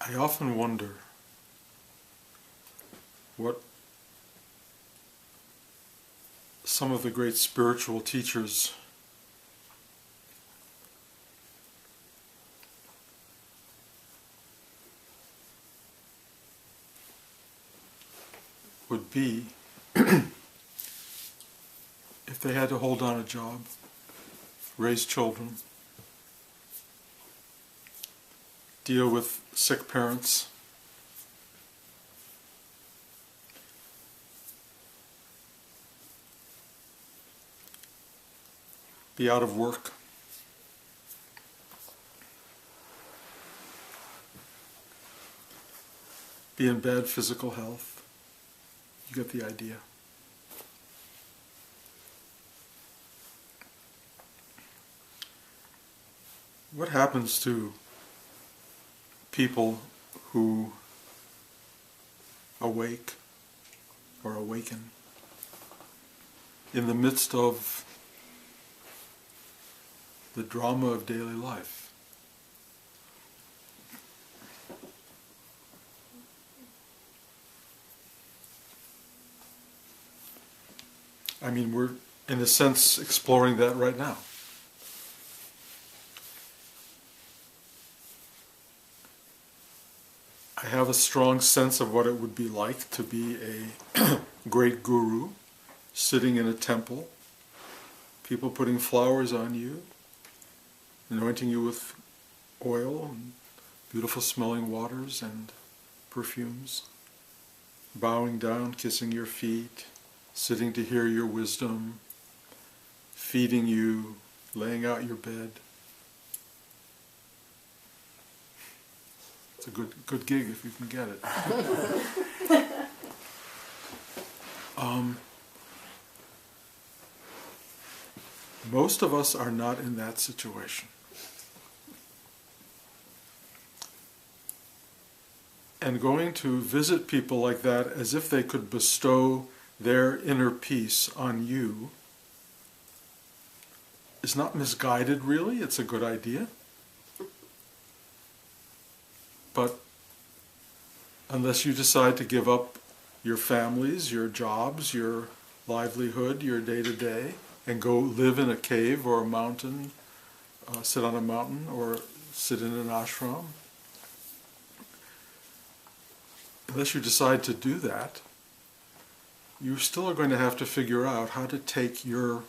I often wonder what some of the great spiritual teachers would be if they had to hold down a job, raise children, deal with sick parents, be out of work, be in bad physical health. You get the idea. What happens to people who awake or awaken in the midst of the drama of daily life? I mean, we're, in a sense, exploring that right now. I have a strong sense of what it would be like to be a great guru, sitting in a temple, people putting flowers on you, anointing you with oil and beautiful smelling waters and perfumes, bowing down, kissing your feet, sitting to hear your wisdom, feeding you, laying out your bed. It's a good gig if you can get it. Most of us are not in that situation. And going to visit people like that as if they could bestow their inner peace on you is not misguided, really. It's a good idea. But unless you decide to give up your families, your jobs, your livelihood, your day-to-day, and go live in a cave or a mountain, sit on a mountain or sit in an ashram, unless you decide to do that, you still are going to have to figure out how to take your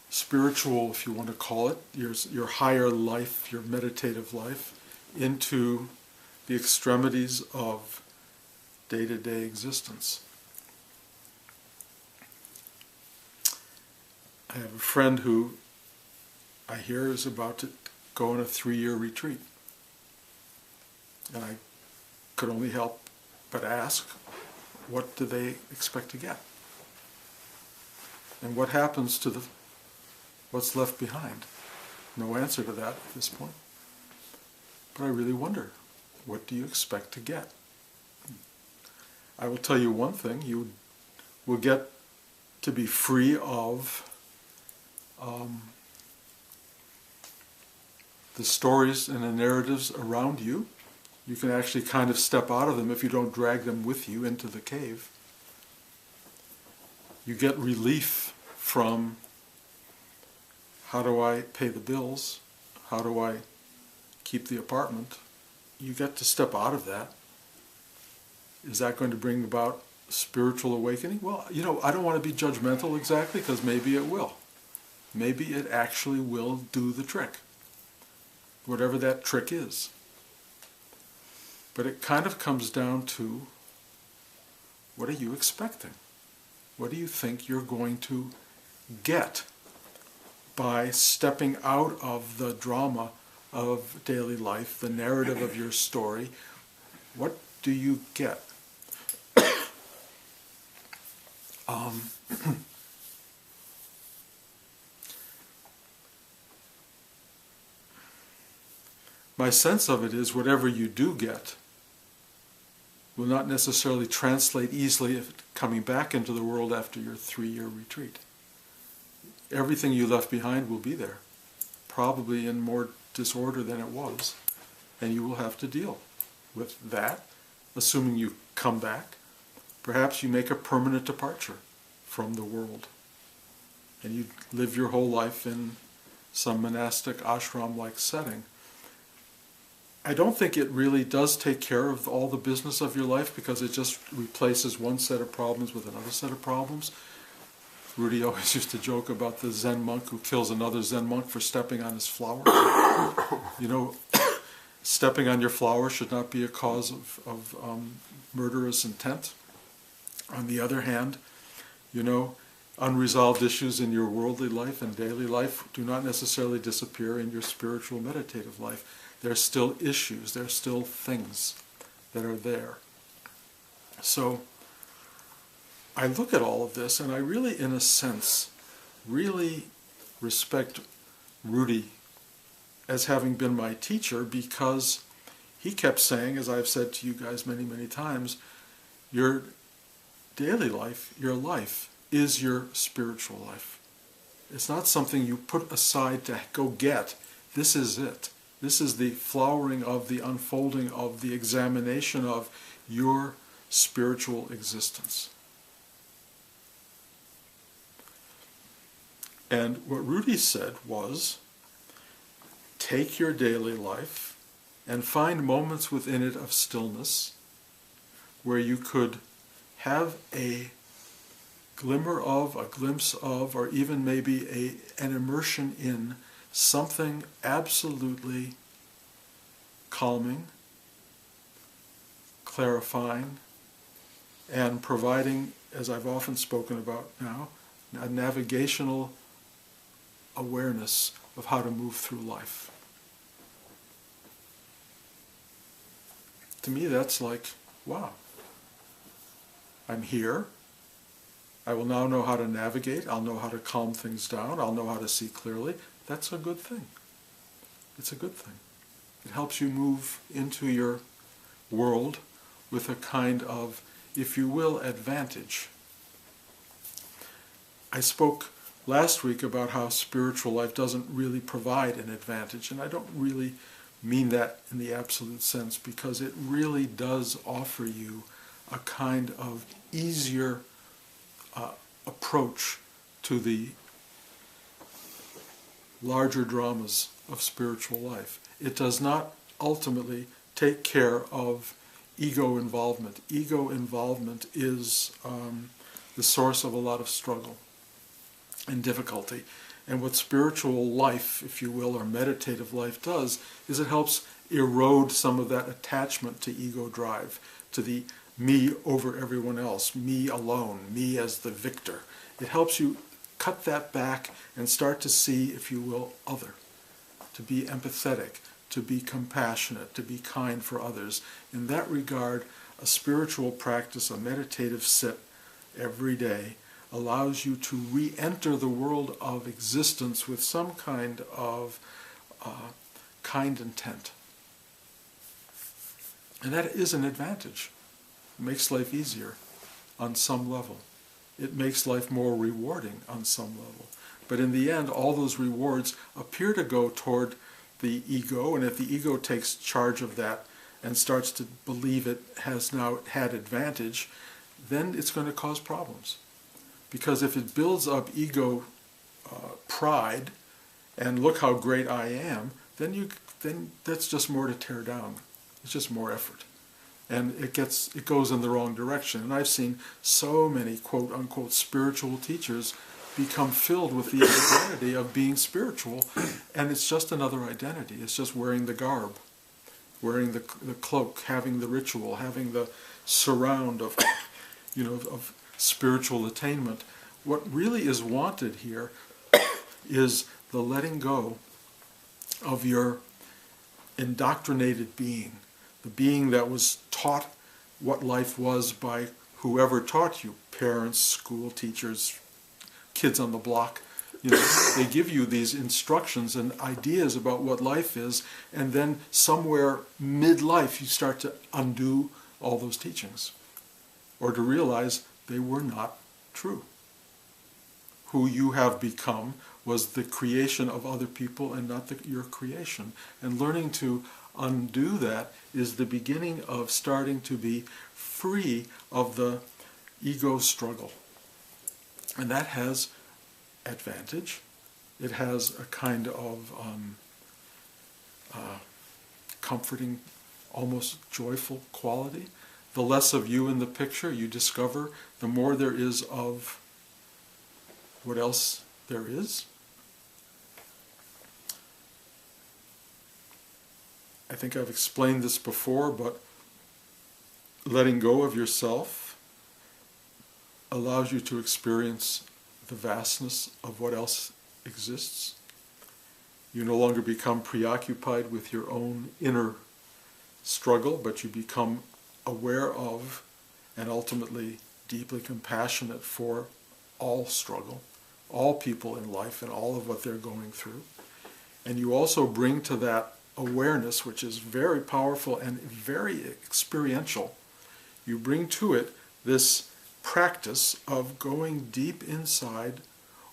spiritual, if you want to call it, your higher life, your meditative life, into the extremities of day-to-day existence. I have a friend who I hear is about to go on a 3-year retreat. And I could only help but ask, what do they expect to get? And what happens to what's left behind? No answer to that at this point. But I really wonder, what do you expect to get? I will tell you one thing, you will get to be free of the stories and the narratives around you. You can actually kind of step out of them if you don't drag them with you into the cave. You get relief from, how do I pay the bills? How do I keep the apartment? You get to step out of that. Is that going to bring about spiritual awakening? Well, I don't want to be judgmental exactly, because maybe it will. Maybe it actually will do the trick, whatever that trick is. But it kind of comes down to, what are you expecting? What do you think you're going to get by stepping out of the drama of daily life, the narrative of your story? What do you get? My sense of it is, whatever you do get will not necessarily translate easily if coming back into the world after your 3-year retreat. Everything you left behind will be there, probably in more disorder than it was, and you will have to deal with that, assuming you come back. Perhaps you make a permanent departure from the world, and you live your whole life in some monastic ashram-like setting. I don't think it really does take care of all the business of your life, because it just replaces one set of problems with another set of problems. Rudy always used to joke about the Zen monk who kills another Zen monk for stepping on his flower. You know, stepping on your flower should not be a cause of murderous intent. On the other hand, you know, unresolved issues in your worldly life and daily life do not necessarily disappear in your spiritual meditative life. There are still issues, there are still things that are there. So I look at all of this, and I really, in a sense, really respect Rudy as having been my teacher, because he kept saying, as I've said to you guys many, many times, your daily life, your life, is your spiritual life. It's not something you put aside to go get. This is it. This is the flowering of, the unfolding of, the examination of your spiritual existence. And what Rudy said was, take your daily life and find moments within it of stillness where you could have a glimmer of, a glimpse of, or even maybe an immersion in something absolutely calming, clarifying, and providing, as I've often spoken about now, a navigational awareness of how to move through life. To me, that's like, wow, I'm here. I will now know how to navigate. I'll know how to calm things down. I'll know how to see clearly. That's a good thing. It's a good thing. It helps you move into your world with a kind of, if you will, advantage. I spoke last week about how spiritual life doesn't really provide an advantage, and I don't really mean that in the absolute sense, because it really does offer you a kind of easier approach to the larger dramas of spiritual life. It does not ultimately take care of ego involvement. Ego involvement is the source of a lot of struggle and difficulty. And what spiritual life, if you will, or meditative life does, is it helps erode some of that attachment to ego drive, to the me over everyone else, me alone, me as the victor. It helps you cut that back and start to see, if you will, other, to be empathetic, to be compassionate, to be kind for others. In that regard, a spiritual practice, a meditative sit every day, allows you to re-enter the world of existence with some kind of kind intent. And that is an advantage. It makes life easier on some level. It makes life more rewarding on some level. But in the end, all those rewards appear to go toward the ego, and if the ego takes charge of that and starts to believe it has now had advantage, then it's going to cause problems. Because if it builds up ego pride, and look how great I am, then that's just more to tear down. It's just more effort. And it goes in the wrong direction. And I've seen so many quote-unquote spiritual teachers become filled with the identity of being spiritual, and it's just another identity. It's just wearing the garb, wearing the cloak, having the ritual, having the surround of, of spiritual attainment. What really is wanted here is the letting go of your indoctrinated being, the being that was taught what life was by whoever taught you, parents, school teachers, kids on the block. They give you these instructions and ideas about what life is, and then somewhere mid-life you start to undo all those teachings, or to realize they were not true. who you have become was the creation of other people and not your creation. And learning to undo that is the beginning of starting to be free of the ego struggle. And that has advantage. It has a kind of comforting, almost joyful quality. The less of you in the picture you discover, the more there is of what else there is. I think I've explained this before, but letting go of yourself allows you to experience the vastness of what else exists. You no longer become preoccupied with your own inner struggle, but you become aware of and ultimately deeply compassionate for all struggle, all people in life and all of what they're going through. And you also bring to that awareness, which is very powerful and very experiential, you bring to it this practice of going deep inside,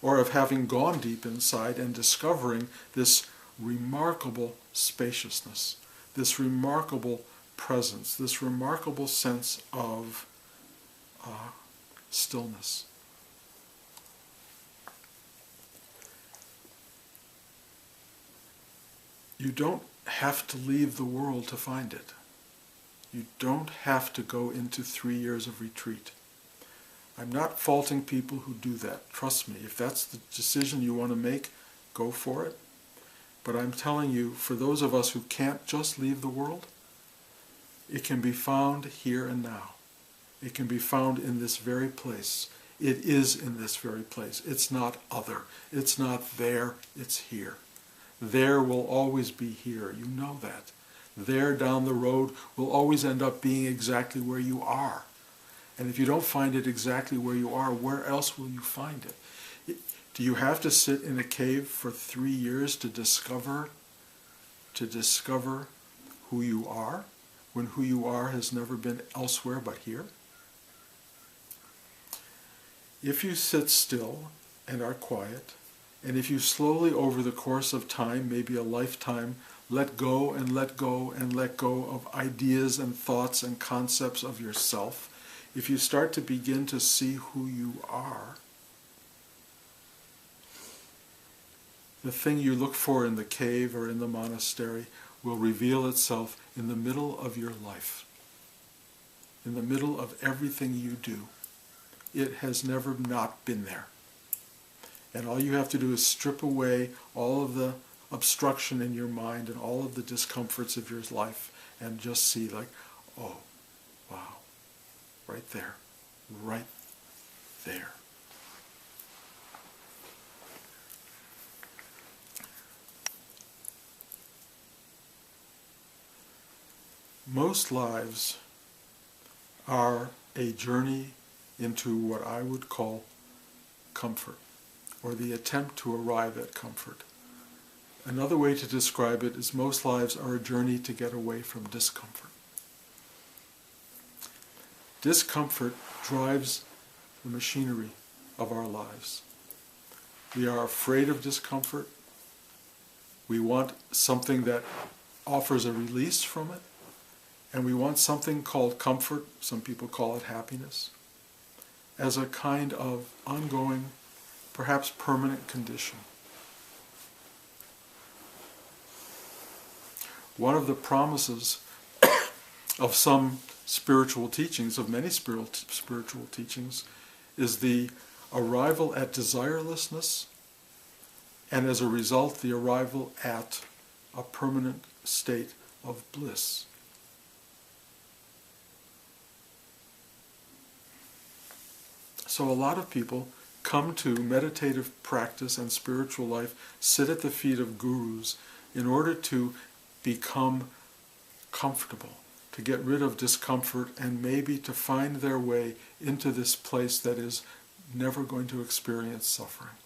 or of having gone deep inside and discovering this remarkable spaciousness, this remarkable presence, this remarkable sense of stillness. You don't have to leave the world to find it. You don't have to go into 3 years of retreat. I'm not faulting people who do that. Trust me, if that's the decision you want to make, go for it. But I'm telling you, for those of us who can't just leave the world, it can be found here and now. It can be found in this very place. It is in this very place. It's not other. It's not there. It's here. There will always be here. You know that. There down the road will always end up being exactly where you are. And if you don't find it exactly where you are, where else will you find it? Do you have to sit in a cave for 3 years to discover who you are, when who you are has never been elsewhere but here? If you sit still and are quiet, and if you slowly over the course of time, maybe a lifetime, let go and let go and let go of ideas and thoughts and concepts of yourself, if you start to begin to see who you are, the thing you look for in the cave or in the monastery will reveal itself in the middle of your life, in the middle of everything you do. It has never not been there. And all you have to do is strip away all of the obstruction in your mind and all of the discomforts of your life and just see like, oh, wow, right there, right there. Most lives are a journey into what I would call comfort, or the attempt to arrive at comfort. Another way to describe it is most lives are a journey to get away from discomfort. Discomfort drives the machinery of our lives. We are afraid of discomfort. We want something that offers a release from it. And we want something called comfort, some people call it happiness, as a kind of ongoing, perhaps permanent condition. One of the promises of some spiritual teachings, of many spiritual teachings, is the arrival at desirelessness, and as a result, the arrival at a permanent state of bliss. So a lot of people come to meditative practice and spiritual life, sit at the feet of gurus in order to become comfortable, to get rid of discomfort, and maybe to find their way into this place that is never going to experience suffering.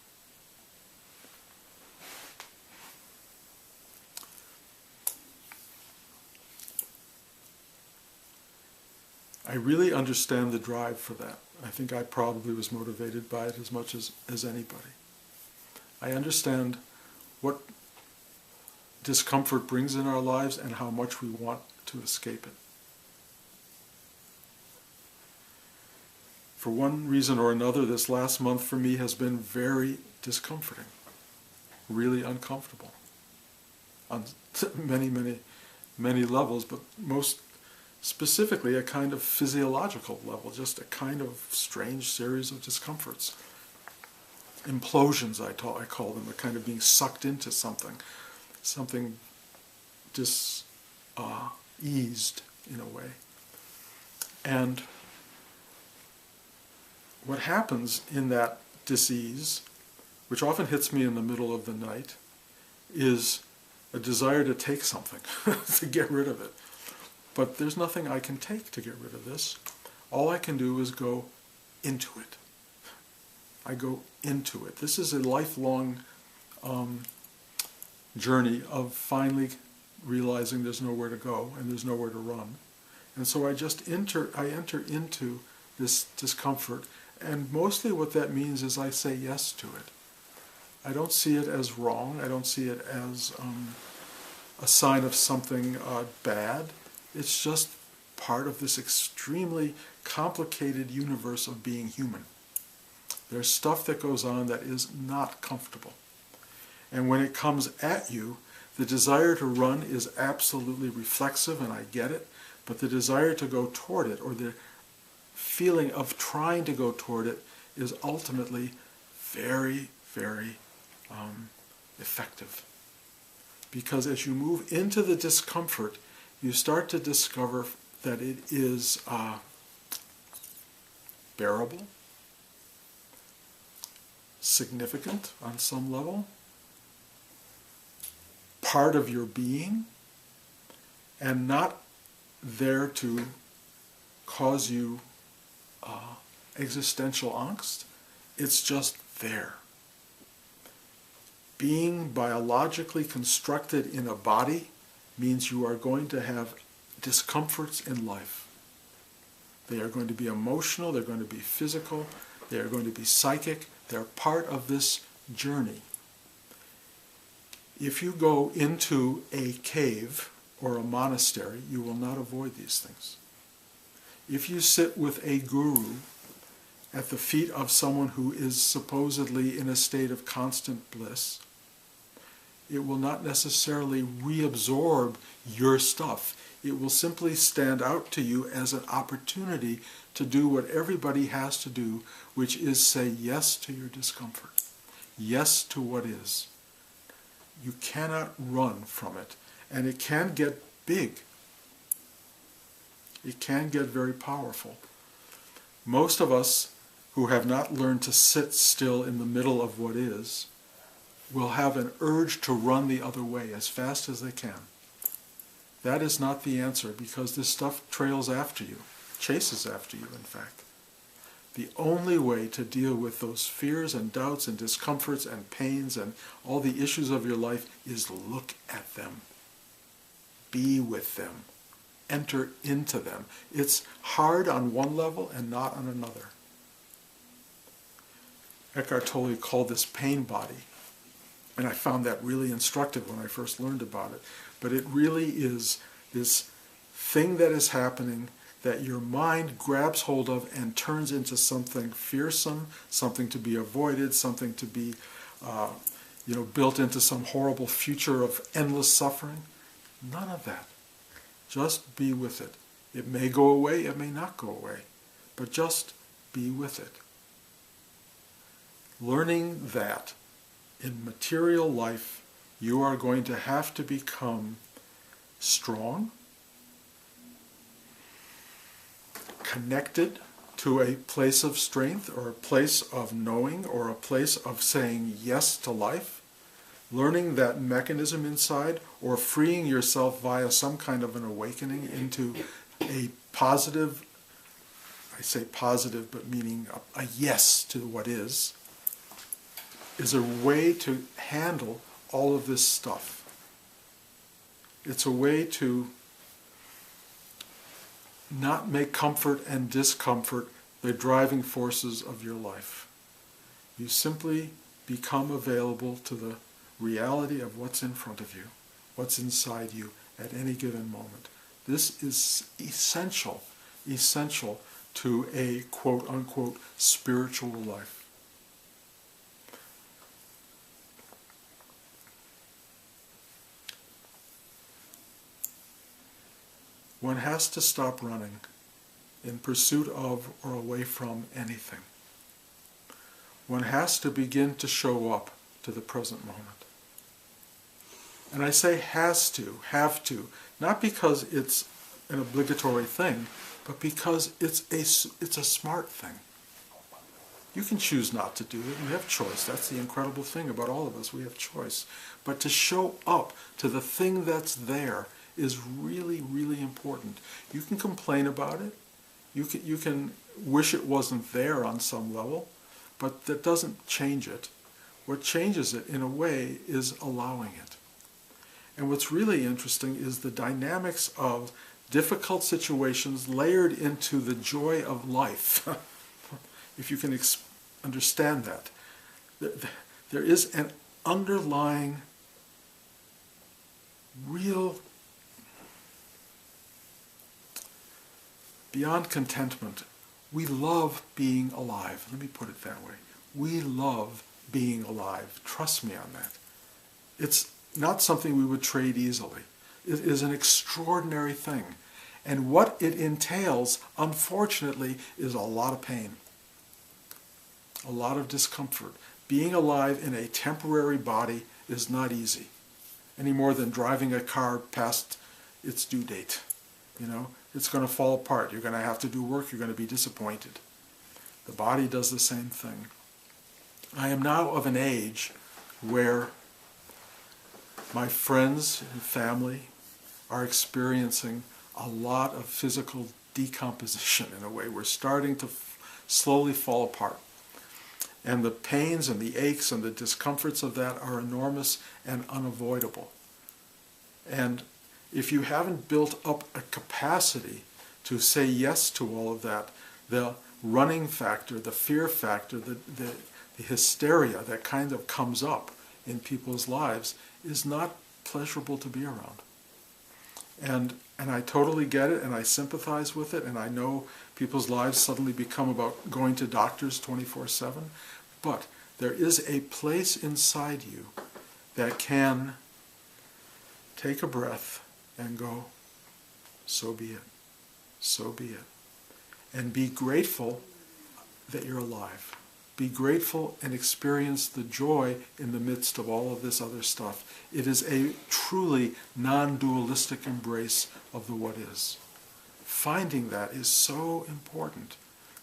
I really understand the drive for that. I think I probably was motivated by it as much as anybody. I understand what discomfort brings in our lives and how much we want to escape it. For one reason or another, this last month for me has been very discomforting, really uncomfortable on many, many, many levels, but most specifically a kind of physiological level, just a kind of strange series of discomforts. Implosions, I call them, a kind of being sucked into something eased in a way. And what happens in that dis-ease, which often hits me in the middle of the night, is a desire to take something, to get rid of it. But there's nothing I can take to get rid of this. All I can do is go into it. I go into it. This is a lifelong journey of finally realizing there's nowhere to go and there's nowhere to run. And so I enter into this discomfort, and mostly what that means is I say yes to it. I don't see it as wrong. I don't see it as a sign of something bad. It's just part of this extremely complicated universe of being human. There's stuff that goes on that is not comfortable. And when it comes at you, the desire to run is absolutely reflexive, and I get it, but the desire to go toward it, or the feeling of trying to go toward it, is ultimately very, very effective. Because as you move into the discomfort, you start to discover that it is bearable, significant on some level, part of your being, and not there to cause you existential angst. It's just there. Being biologically constructed in a body means you are going to have discomforts in life. They are going to be emotional, they're going to be physical, they are going to be psychic, they're part of this journey. If you go into a cave or a monastery, you will not avoid these things. If you sit with a guru at the feet of someone who is supposedly in a state of constant bliss, it will not necessarily reabsorb your stuff. It will simply stand out to you as an opportunity to do what everybody has to do, which is say yes to your discomfort, yes to what is. You cannot run from it, and it can get big. It can get very powerful. Most of us who have not learned to sit still in the middle of what is will have an urge to run the other way as fast as they can. That is not the answer, because this stuff trails after you, chases after you, in fact. The only way to deal with those fears and doubts and discomforts and pains and all the issues of your life is look at them. Be with them. Enter into them. It's hard on one level and not on another. Eckhart Tolle called this pain body. And I found that really instructive when I first learned about it. But it really is this thing that is happening that your mind grabs hold of and turns into something fearsome, something to be avoided, something to be built into some horrible future of endless suffering. None of that. Just be with it. It may go away, it may not go away, but just be with it. Learning that in material life, you are going to have to become strong, connected to a place of strength or a place of knowing or a place of saying yes to life, learning that mechanism inside, or freeing yourself via some kind of an awakening into a positive, I say positive, but meaning a yes to what is a way to handle all of this stuff. It's a way to not make comfort and discomfort the the driving forces of your life. You simply become available to the reality of what's in front of you, what's inside you at any given moment. This is essential to a quote-unquote spiritual life. One has to stop running in pursuit of or away from anything. One has to begin to show up to the present moment. And I say has to, have to, not because it's an obligatory thing, but because it's a smart thing. You can choose not to do it. You have choice. That's the incredible thing about all of us. We have choice. But to show up to the thing that's there is really, really important. You can complain about it. You can wish it wasn't there on some level, but that doesn't change it. What changes it, in a way, is allowing it. And what's really interesting is the dynamics of difficult situations layered into the joy of life. If you can understand that. There is an underlying, real, beyond contentment. We love being alive. Let me put it that way. We love being alive. Trust me on that. It's not something we would trade easily. It is an extraordinary thing. And what it entails, unfortunately, is a lot of pain. A lot of discomfort. Being alive in a temporary body is not easy. Any more than driving a car past its due date. You know, it's going to fall apart. You're going to have to do work. You're going to be disappointed. The body does the same thing. I am now of an age where my friends and family are experiencing a lot of physical decomposition in a way. We're starting to slowly fall apart. And the pains and the aches and the discomforts of that are enormous and unavoidable. And if you haven't built up a capacity to say yes to all of that, the running factor, the fear factor, the hysteria that kind of comes up in people's lives is not pleasurable to be around. And I totally get it, and I sympathize with it, and I know people's lives suddenly become about going to doctors 24/7, but there is a place inside you that can take a breath and go, so be it, so be it. And be grateful that you're alive. Be grateful and experience the joy in the midst of all of this other stuff. It is a truly non-dualistic embrace of the what is. Finding that is so important,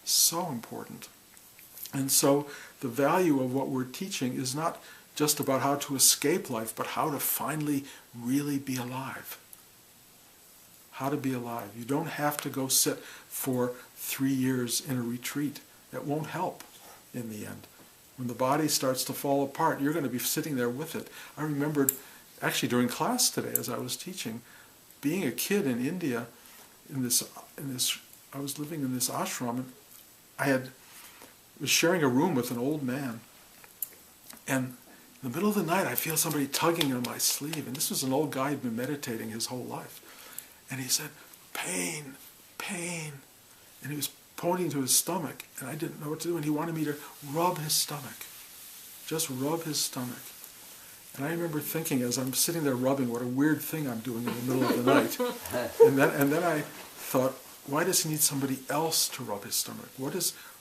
so important. And so the value of what we're teaching is not just about how to escape life, but how to finally really be alive. How to be alive. You don't have to go sit for 3 years in a retreat. That won't help in the end. When the body starts to fall apart, you're going to be sitting there with it. I remembered, actually during class today as I was teaching, being a kid in India, I was living in this ashram, and I was sharing a room with an old man. And in the middle of the night, I feel somebody tugging on my sleeve. And this was an old guy who'd been meditating his whole life. And he said, pain, pain. And he was pointing to his stomach, and I didn't know what to do, and he wanted me to rub his stomach. Just rub his stomach. And I remember thinking, as I'm sitting there rubbing, what a weird thing I'm doing in the middle of the night. And then I thought, why does he need somebody else to rub his stomach?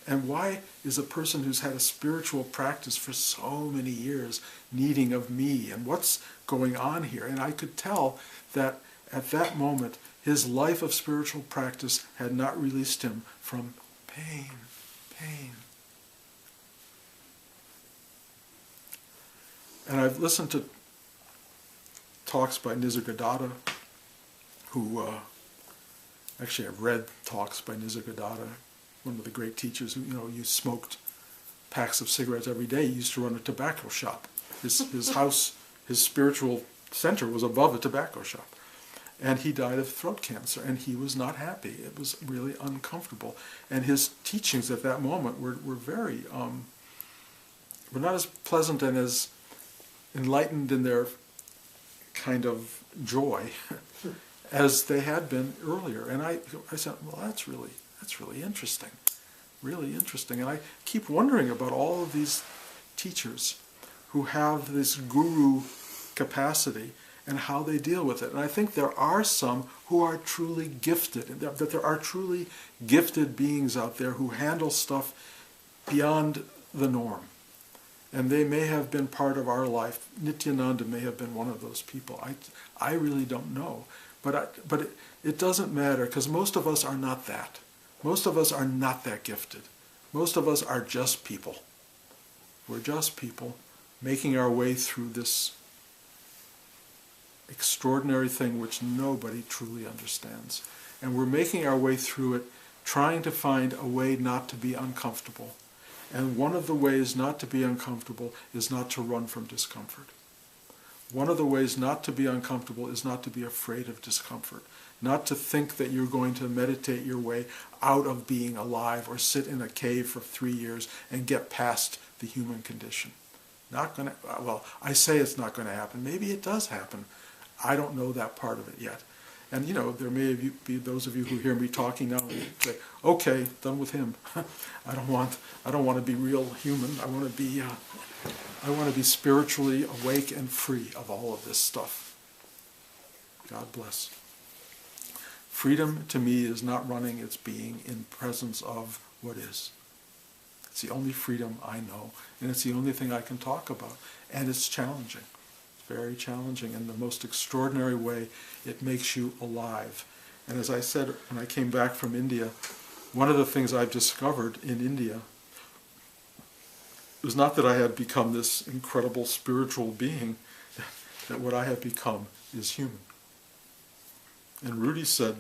And why is a person who's had a spiritual practice for so many years needing of me? And what's going on here? And I could tell that at that moment, his life of spiritual practice had not released him from pain, pain. And I've listened to talks by Nisargadatta, who, actually I've read talks by Nisargadatta, one of the great teachers who, you smoked packs of cigarettes every day. He used to run a tobacco shop. His house, his spiritual center was above a tobacco shop. And he died of throat cancer, and he was not happy. It was really uncomfortable. And his teachings at that moment were very, were not as pleasant and as enlightened in their kind of joy as they had been earlier. And I said, well, that's really interesting, really interesting. And I keep wondering about all of these teachers who have this guru capacity and how they deal with it. And I think there are some who are truly gifted, and that there are truly gifted beings out there who handle stuff beyond the norm. And they may have been part of our life. Nityananda may have been one of those people. I really don't know. But it doesn't matter, because most of us are not that. Most of us are not that gifted. Most of us are just people. We're just people making our way through this extraordinary thing which nobody truly understands. And we're making our way through it, trying to find a way not to be uncomfortable. And one of the ways not to be uncomfortable is not to run from discomfort. One of the ways not to be uncomfortable is not to be afraid of discomfort. Not to think that you're going to meditate your way out of being alive or sit in a cave for 3 years and get past the human condition. Not going to, well, I say it's not going to happen. Maybe it does happen. I don't know that part of it yet. And there may be those of you who hear me talking now and say, okay, done with him. I don't want to be real human. I want to be spiritually awake and free of all of this stuff. God bless. Freedom to me is not running, it's being in presence of what is. It's the only freedom I know, and it's the only thing I can talk about. And it's challenging. Very challenging. In the most extraordinary way, it makes you alive. And as I said when I came back from India, one of the things I've discovered in India was not that I had become this incredible spiritual being, that what I have become is human. And Rudy said,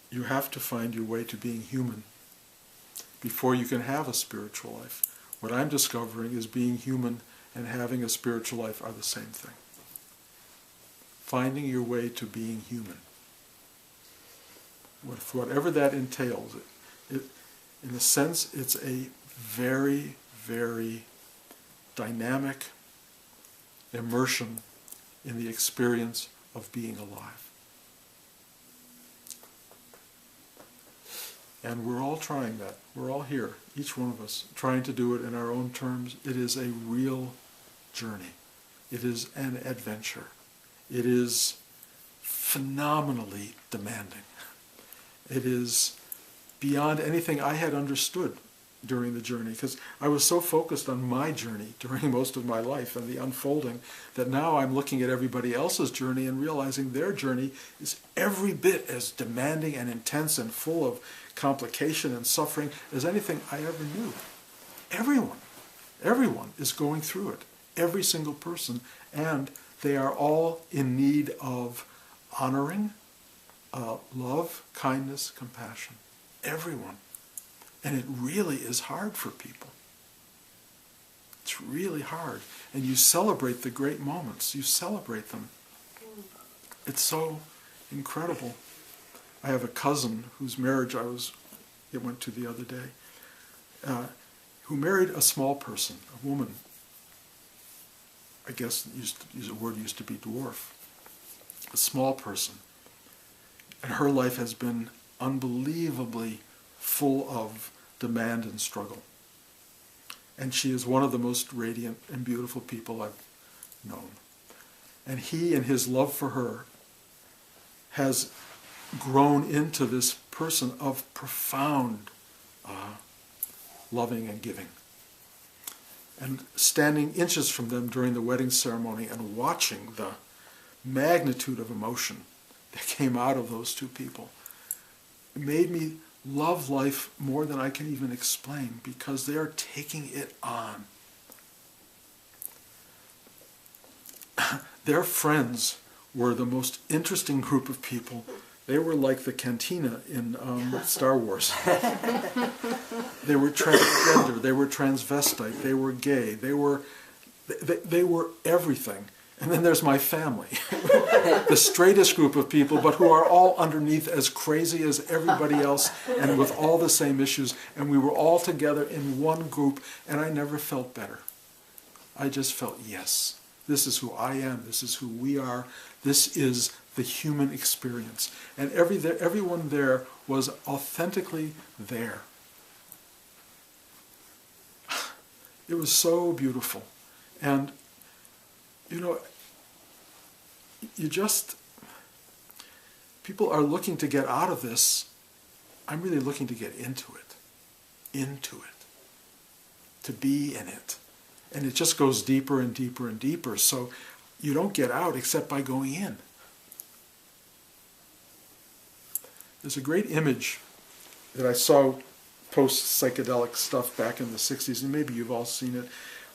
you have to find your way to being human before you can have a spiritual life. What I'm discovering is being human and having a spiritual life are the same thing. Finding your way to being human. Whatever that entails, in a sense, it's a very, very dynamic immersion in the experience of being alive. And we're all trying that. We're all here, each one of us, trying to do it in our own terms. It is a real journey. It is an adventure. It is phenomenally demanding. It is beyond anything I had understood during the journey, because I was so focused on my journey during most of my life and the unfolding that now I'm looking at everybody else's journey and realizing their journey is every bit as demanding and intense and full of complication and suffering as anything I ever knew. Everyone is going through it. Every single person. And they are all in need of honoring, love, kindness, compassion. Everyone. And it really is hard for people. It's really hard. And you celebrate the great moments. You celebrate them. It's so incredible. I have a cousin whose marriage I went to the other day, who married a small person, a woman. I guess the word used to be dwarf. A small person. And her life has been unbelievably full of demand and struggle. And she is one of the most radiant and beautiful people I've known. And he, in his love for her, has grown into this person of profound loving and giving. And standing inches from them during the wedding ceremony and watching the magnitude of emotion that came out of those two people, it made me love life more than I can even explain, because they are taking it on. Their friends were the most interesting group of people. They were like the cantina in Star Wars. They were transgender, they were transvestite, they were gay, they were everything. And then there's my family, the straightest group of people, but who are all underneath as crazy as everybody else and with all the same issues. And we were all together in one group, and I never felt better. I just felt, yes, this is who I am, this is who we are, this is the human experience. And everyone there was authentically there. It was so beautiful. And, you know, people are looking to get out of this. I'm really looking to get into it, to be in it. And it just goes deeper and deeper and deeper. So you don't get out except by going in. There's a great image that I saw post-psychedelic stuff back in the 60s, and maybe you've all seen it,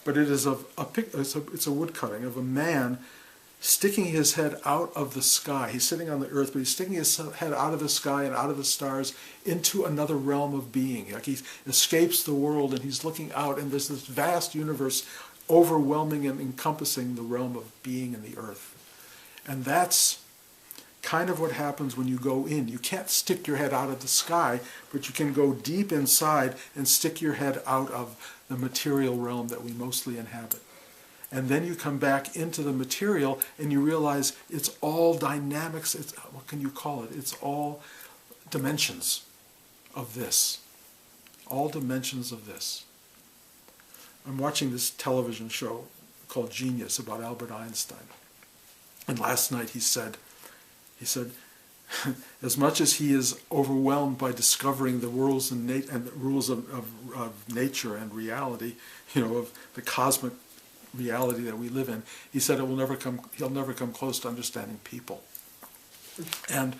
but it is it's a woodcutting of a man sticking his head out of the sky. He's sitting on the earth, but he's sticking his head out of the sky and out of the stars into another realm of being. Like he escapes the world and he's looking out, and there's this vast universe overwhelming and encompassing the realm of being in the earth. And that's kind of what happens when you go in. You can't stick your head out of the sky, but you can go deep inside and stick your head out of the material realm that we mostly inhabit. And then you come back into the material and you realize it's all dynamics. What can you call it? It's all dimensions of this. All dimensions of this. I'm watching this television show called Genius about Albert Einstein. And last night he said, as much as he is overwhelmed by discovering the rules and the rules of nature and reality, of the cosmic reality that we live in, he said he'll never come close to understanding people. And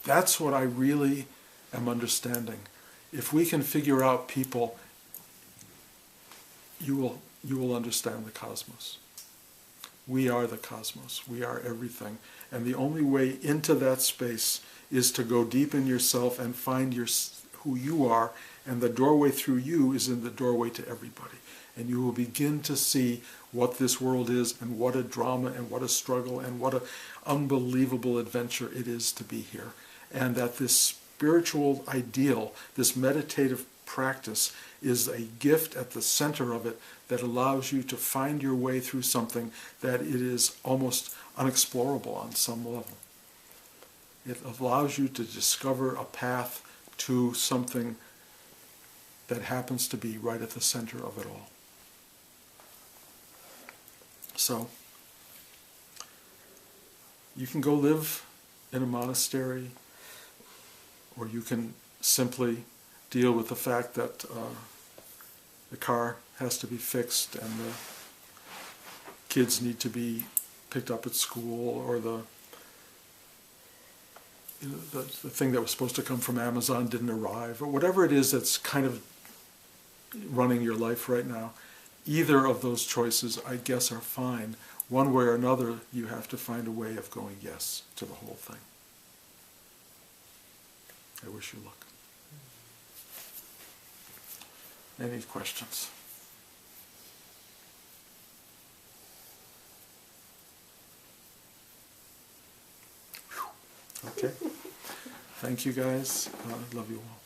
that's what I really am understanding. If we can figure out people, you will understand the cosmos. We are the cosmos. We are everything. And the only way into that space is to go deep in yourself and find who you are, and the doorway through you is in the doorway to everybody. And you will begin to see what this world is, and what a drama, and what a struggle, and what an unbelievable adventure it is to be here. And that this spiritual ideal, this meditative practice, is a gift at the center of it that allows you to find your way through something that it is almost unexplorable on some level. It allows you to discover a path to something that happens to be right at the center of it all. So, you can go live in a monastery, or you can simply deal with the fact that the car has to be fixed and the kids need to be picked up at school, or the thing that was supposed to come from Amazon didn't arrive, or whatever it is that's kind of running your life right now. Either of those choices, I guess, are fine. One way or another, you have to find a way of going yes to the whole thing. I wish you luck. Any questions? Okay. Thank you, guys. Love you all.